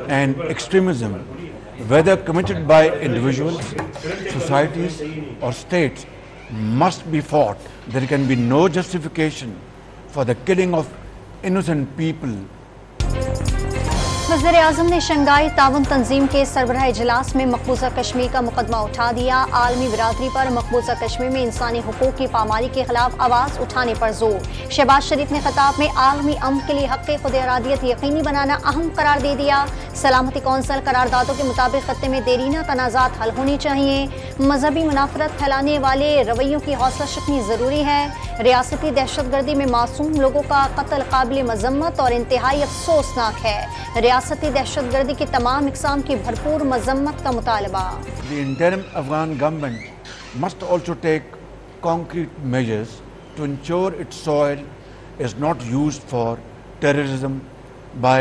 and extremism, whether committed by individuals, societies or states, must be fought. There can be no justification for the killing of innocent people. वज़ीर आज़म ने Shanghai ताउन तंजीम के सरबराह इजलास में मकबूजा कश्मीर का मुकदमा उठा दिया। आलमी बिरादरी पर मकबूजा कश्मीर में इंसानी हुकूक की पामाली के खिलाफ आवाज़ उठाने पर जोर। शहबाज शरीफ ने खिताब में आलमी अमन के लिए हक़ खुद इरादियत यकीनी बनाना अहम करार दे दिया। सलामती कौंसिल करारदादों के मुताबिक खत्ते में देरीना तनाज़ात हल होने चाहिए। मजहबी मुनाफरत फैलाने वाले रवैयों की हौसला शिकनी ज़रूरी है। रियासती दहशतगर्दी में मासूम लोगों का कत्ल काबिल मजम्मत और इंतहाई अफसोसनाक है। रियासती दहशतगर्दी की तमाम इक़साम की भरपूर मजम्मत का मुतालबा। The interim Afghan government must also take concrete measures to ensure its soil is not used for terrorism by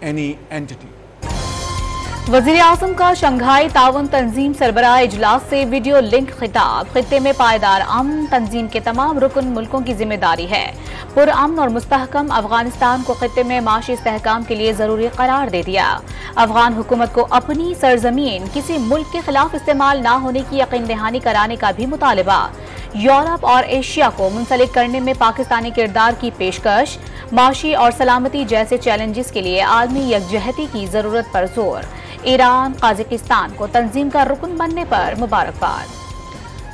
any entity. वज़ीर आज़म का शंघाई ताउन तंजीम सरबराह इजलास से वीडियो लिंक खिताब। खित्ते में पायदार अमन तंजीम के तमाम रुकन मुल्कों की जिम्मेदारी है। पुरअमन और मुस्तहकम अफगानिस्तान को खित्ते में माशी इस्तेहकाम के लिए जरूरी करार दे दिया। अफगान हुकूमत को अपनी सरजमीन किसी मुल्क के खिलाफ इस्तेमाल न होने की यकीन दहानी कराने का भी मुतालबा। यूरोप और एशिया को मुंसलिक करने में पाकिस्तानी किरदार की पेशकश। माशी और सलामती जैसे चैलेंजेस के लिए आलमी यकजहती की जरूरत पर जोर। ईरान काज़ाकिस्तान को तंजीम का रुकन बनने पर मुबारकबाद।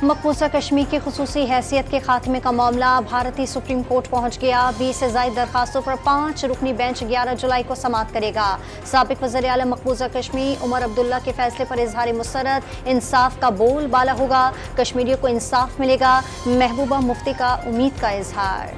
मकबूजा कश्मीर की खुसूसी हैसियत के खात्मे का मामला भारतीय सुप्रीम कोर्ट पहुंच गया। 20 से ज़ायद दरखास्तों पर 5 रुकनी बेंच 11 जुलाई को समाअत करेगा। साबिक वज़ीर आला मकबूजा कश्मीर उमर अब्दुल्ला के फैसले पर इजहार मुसरत इंसाफ का बोल बाला होगा। कश्मीरियों को इंसाफ मिलेगा। महबूबा मुफ्ती का उम्मीद का इजहार।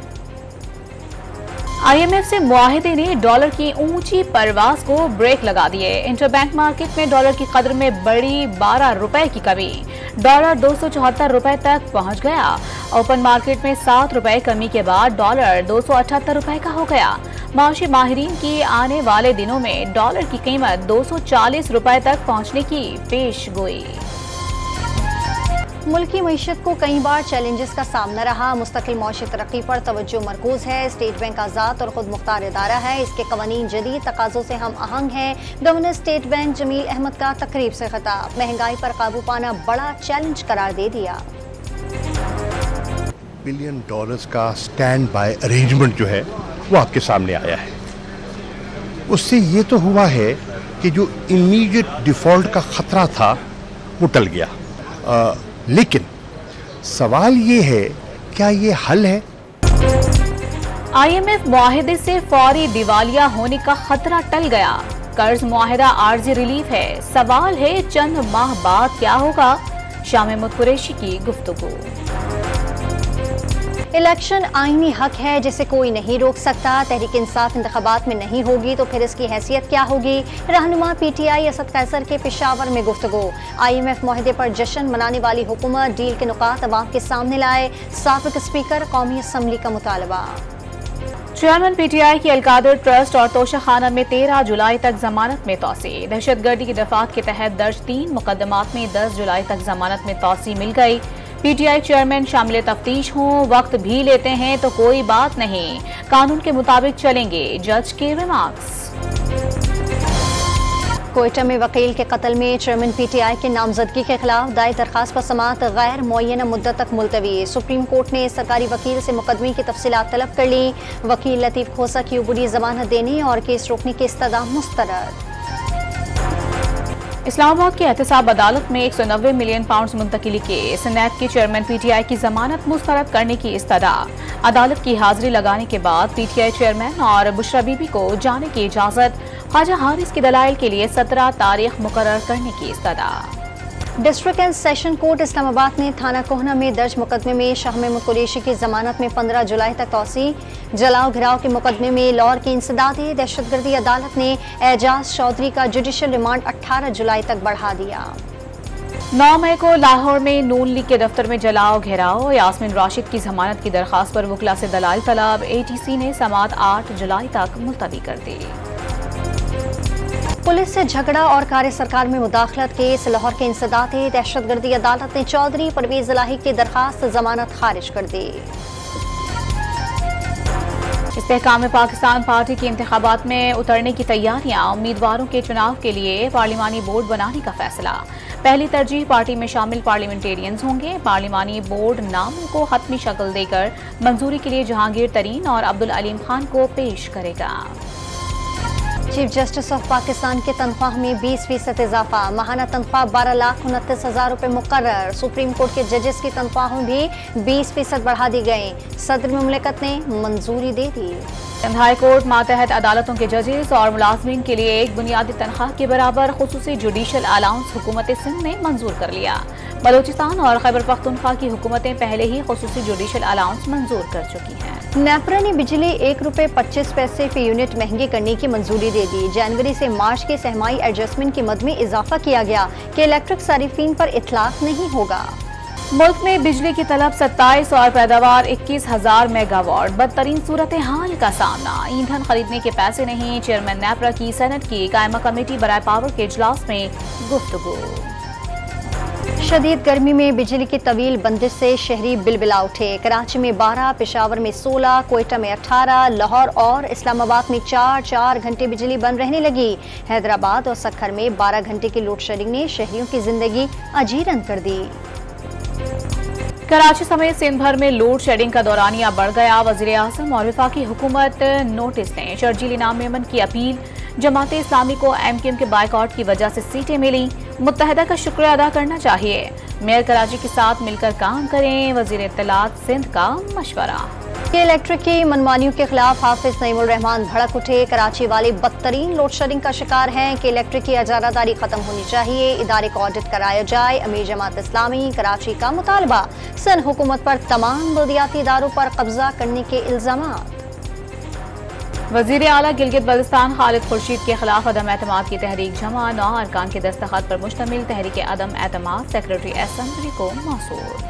IMF से मुआहिदे ने डॉलर की ऊंची परवास को ब्रेक लगा दिए। इंटरबैंक मार्केट में डॉलर की कदर में बड़ी 12 रुपए की कमी। डॉलर 274 रुपए तक पहुंच गया। ओपन मार्केट में 7 रुपए कमी के बाद डॉलर 278 रुपए का हो गया। माशी माहिरीन की आने वाले दिनों में डॉलर की कीमत 240 रुपए तक पहुंचने की पेश गोई। मुल्क की मईशत को कई बार चैलेंजेस का सामना रहा। मुस्तकिल मौशी तरक्की पर तवज्जो मरकूज है। स्टेट बैंक आज़ाद और खुद मुख्तार इदारा है। इसके कवानीन जदीद तकाज़ों से हम आहंग हैं। Governor State Bank Jameel Ahmad का तकरीब से खिताब। महंगाई पर काबू पाना बड़ा चैलेंज करार दे दिया। $1 बिलियन का स्टैंड बाय अरेंजमेंट जो है वो आपके सामने आया है। उससे ये तो हुआ है कि जो इमीडिएट डिफॉल्ट का खतरा था वो टल गया। लेकिन सवाल ये है, क्या ये हल है? IMF मुआहिदे से फौरी दिवालिया होने का खतरा टल गया। कर्ज मुआहिदा आर्जी रिलीफ है। सवाल है चंद माह बाद क्या होगा? शाह महमूद कुरैशी की गुफ्तगू। इलेक्शन आईनी हक है जिसे कोई नहीं रोक सकता। तहरीक इंसाफ इंतखाबात में नहीं होगी तो फिर इसकी हैसियत क्या होगी? रहनुमा PTI असद कैसर के पेशावर में गुफ्तगू। IMF मुआहिदे पर जश्न मनाने वाली हुकूमत डील के नुकात अवाम के सामने लाए। साबिक स्पीकर कौमी असम्बली का मुतालबा। चेयरमैन PTI की अलकादर ट्रस्ट और तोशा खाना में 13 जुलाई तक जमानत में तोसी। दहशतगर्दी की दफात के तहत दर्ज 3 मुकदमात में 10 जुलाई तक जमानत में तोसी मिल गई। PTI चेयरमैन शामिल तफ्तीश हों, वक्त भी लेते हैं तो कोई बात नहीं, कानून के मुताबिक चलेंगे। जज के रिमार्क्स। कोयटा में वकील के कत्ल में चेयरमैन PTI के नामजदगी के खिलाफ दायर दरखास्त पर समाअत गैर मुअय्यना मुद्दत तक मुलतवी। सुप्रीम कोर्ट ने सरकारी वकील से मुकदमे की तफसीलात तलब कर ली। वकील लतीफ खोसा की उबूरी जमानत देने और केस रोकने की इस्तदा मुस्तरद। इस्लामाबाद की एहतसाब अदालत में 190 मिलियन पाउंड मुंतकिली केस। नैब के चेयरमैन PTI की जमानत मुस्तरद करने की इस्तदा। अदालत की हाजिरी लगाने के बाद PTI चेयरमैन और बुशरा बीबी को जाने की इजाजत। ख्वाजा हारिस की दलाइल के लिए 17 तारीख मुकर्रर करने की इस्तदा। District and session court Islamabad ने थाना कोहना में दर्ज मुकदमे में शाह महमूद कुरैशी की जमानत में 15 जुलाई तक तोसी। जलाओ घिराव के मुकदमे में लाहौर की इंसदादी दहशतगर्दी अदालत ने एजाज चौधरी का जुडिशल रिमांड 18 जुलाई तक बढ़ा दिया। 9 मई को लाहौर में नून लीग के दफ्तर में जलाओ घेराव। यास्मीन राशिद की जमानत की दरखास्त पर वकला से दलाइल तलब। ATC ने समाअत 8 जुलाई तक मुलतवी कर दी। पुलिस से झगड़ा और कार्य सरकार में मुदाखलत केस। लाहौर के इंसदादी दहशतगर्दी अदालत ने चौधरी परवेज इलाही की दरखास्त जमानत खारिज कर दी। इस्तेहकाम पाकिस्तान पार्टी की इंतखाबात में उतरने की तैयारियां, उम्मीदवारों के चुनाव के लिए पार्लिमानी बोर्ड बनाने का फैसला। पहली तरजीह पार्टी में शामिल पार्लियामेंटेरियंस होंगे। पार्लिमानी बोर्ड नामों को हतमी शक्ल देकर मंजूरी के लिए जहांगीर तरीन और अब्दुल अलीम खान को पेश करेगा। चीफ जस्टिस ऑफ पाकिस्तान की तनख्वाह में 20% इजाफा, माहाना तनख्वाह 12,29,000 रुपये मुकर्रर। सुप्रीम कोर्ट के जजेस की तनख्वाहों भी 20% बढ़ा दी गई। सदर मुमलिकत ने मंजूरी दे दी। सिंध हाई कोर्ट मातहत अदालतों के जजेस और मुलाजमीन के लिए एक बुनियादी तनख्वाह के बराबर खुसूसी जुडिशल अलाउंस हुकूमत सिंध ने मंजूर कर लिया। बलोचिस्तान और खैबर पख्तूनख्वा की हुकूमतें पहले ही खुसूसी जुडिशल अलाउंस मंजूर कर चुकी हैं। नेपरा ने बिजली ₹1.25 फी यूनिट महंगी करने की मंजूरी दे दी। जनवरी से मार्च के सहमाई एडजस्टमेंट की मद में इजाफा किया गया कि इलेक्ट्रिक सारिफीन पर इतलाक नहीं होगा। मुल्क में बिजली की तलब 27 और पैदावार 21,000 मेगावाट। बदतरीन सूरत हाल का सामना, ईंधन खरीदने के पैसे नहीं। चेयरमैन नेपरा की सेनेट की कायमा कमेटी बराए पावर के इजलास में गुफ्तगू। शदीद गर्मी में बिजली की तवील बंदिश से शहरी बिलबिला उठे। कराची में 12, पेशावर में 16, कोयटा में 18, लाहौर और इस्लामाबाद में 4 घंटे बिजली बंद रहने लगी। हैदराबाद और सक्खर में 12 घंटे की लोड शेडिंग ने शहरियों की जिंदगी अजीरन कर दी। कराची समेत सिंध भर में लोड शेडिंग का दौरानिया बढ़ गया। वजीर आजम और वफाकी हुकूमत नोटिस ने शर्जील इनाम मेमन की अपील। जमात इस्लामी को MQM के बाइकआउट की वजह से सीटें मिली। मुत्तहदा का शुक्रिया अदा करना चाहिए। मेयर कराची के साथ मिलकर काम करें। वजीर इत्तलात सिंध का मशवरा। इलेक्ट्रिक की मनमानियों के खिलाफ हाफिज नईमुर रहमान भड़क उठे। कराची वाले बदतरीन लोड शेडिंग का शिकार हैं कि इलेक्ट्रिक की इजारादारी खत्म होनी चाहिए। इदारे को ऑडिट कराया जाए। अमीर जमात इस्लामी कराची का मुतालबा। सन हुकूमत पर तमाम बल्दियाती इदारों पर कब्जा करने के इल्जामात। वजीर आला गिलगित बल्तिस्तान खालिद खुर्शीद के खिलाफ अदम एतमाद की तहरीक जमा। 9 अरकान के दस्तखत पर मुश्तमिल तहरीक अदम एतमाद सेक्रेटरी असेंबली को मौसूल।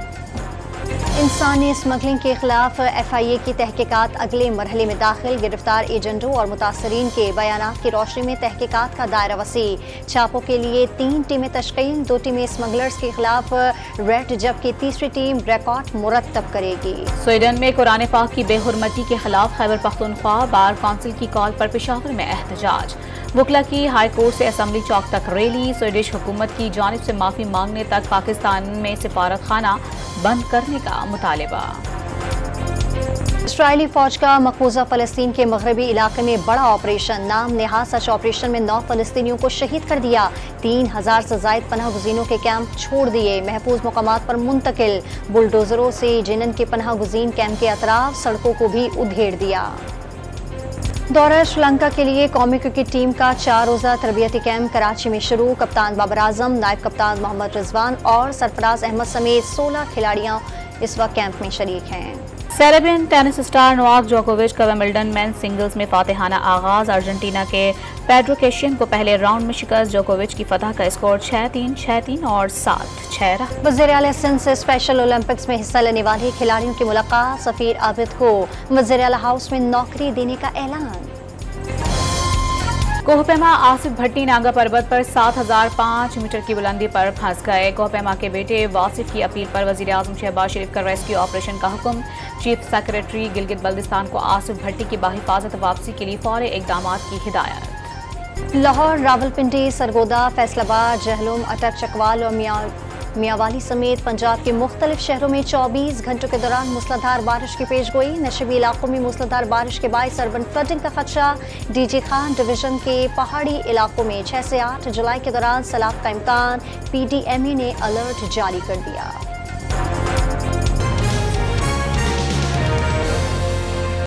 इंसानी स्मगलिंग के खिलाफ FIA की तहकीकात अगले मरहले में दाखिल। गिरफ्तार एजेंटों और मुतासरीन के बयानात की रोशनी में तहकीकात का दायरा वसी। छापों के लिए 3 टीमें तश्कील। 2 टीमें स्मगलर्स के खिलाफ रेड, जबकि तीसरी टीम रिकॉर्ड मुरतब करेगी। स्वीडन में कुरान पाक की बेहुरमती के खिलाफ खैबर पख्तूनख्वा बार काउंसिल की कॉल पर पेशावर में एहतजाज। वकला की हाई कोर्ट से असम्बली चौक तक रैली। स्वीडिश हुकूमत की जानिब से माफी मांगने तक पाकिस्तान में सिफारत खाना बंद करने का मुतालिबा। इसराइली फौज का मकबूजा फलस्तीन के मगरबी इलाके में बड़ा ऑपरेशन। नाम नेहाद सच ऑपरेशन में 9 फलस्तीनियों को शहीद कर दिया। 3000 से जायद पनाह गुज़ीनों के कैंप छोड़ दिए। महफूज मुकामात पर मुंतकिल। बुलडोजरों से जिनन के पनाह गुज़ीन कैंप के अतराफ सड़कों को भी उधेड़ दिया। दौरा श्रीलंका के लिए कौमी क्रिकेट टीम का 4 रोज़ा तरबियती कैंप कराची में शुरू। कप्तान बाबर आजम, नायब कप्तान मोहम्मद रिजवान और सरफराज अहमद समेत 16 खिलाड़ियां इस वक्त कैंप में शरीक हैं। सेरेबियन टेनिस स्टार नोवाक जोकोविच का विंबलडन मेंस सिंगल्स में फातिहाना आगाज। अर्जेंटीना के पेड्रो कैशियन को पहले राउंड में शिकस्त। जोकोविच की फतह का स्कोर 6-3, 6-3 और 7-6 रहा। वज़ीर आला सिंध से स्पेशल ओलंपिक्स में हिस्सा लेने वाले खिलाड़ियों की मुलाकात। सफीर आबिद को वज़ीर आला हाउस में नौकरी देने का ऐलान। कोहपेमा आसिफ भट्टी नागा पर्वत पर 7005 मीटर की बुलंदी पर फंस गए। कोहपेमा के बेटे वासिफ की अपील पर वज़ीर आज़म शहबाज शरीफ का रेस्क्यू ऑपरेशन का हुक्म। चीफ सेक्रेटरी गिलगित बल्तिस्तान को आसिफ भट्टी की बाहिफाजत वापसी के लिए फौरी इक़दामात की हिदायत। लाहौर, रावलपिंडी, सरगोदा, फैसलाबाद, जहलुम, अटक, चकवाल और मियावाली समेत पंजाब के मुख्तलिफ शहरों में 24 घंटों के दौरान मूसलाधार बारिश की पेशगोई। नशबी इलाकों में मूसलाधार बारिश के बायस अर्बन फ्लडिंग का खदशा। DG खान डिवीजन के पहाड़ी इलाकों में 6 से 8 जुलाई के दौरान सैलाब का इम्कान। PDMA ने अलर्ट जारी कर दिया।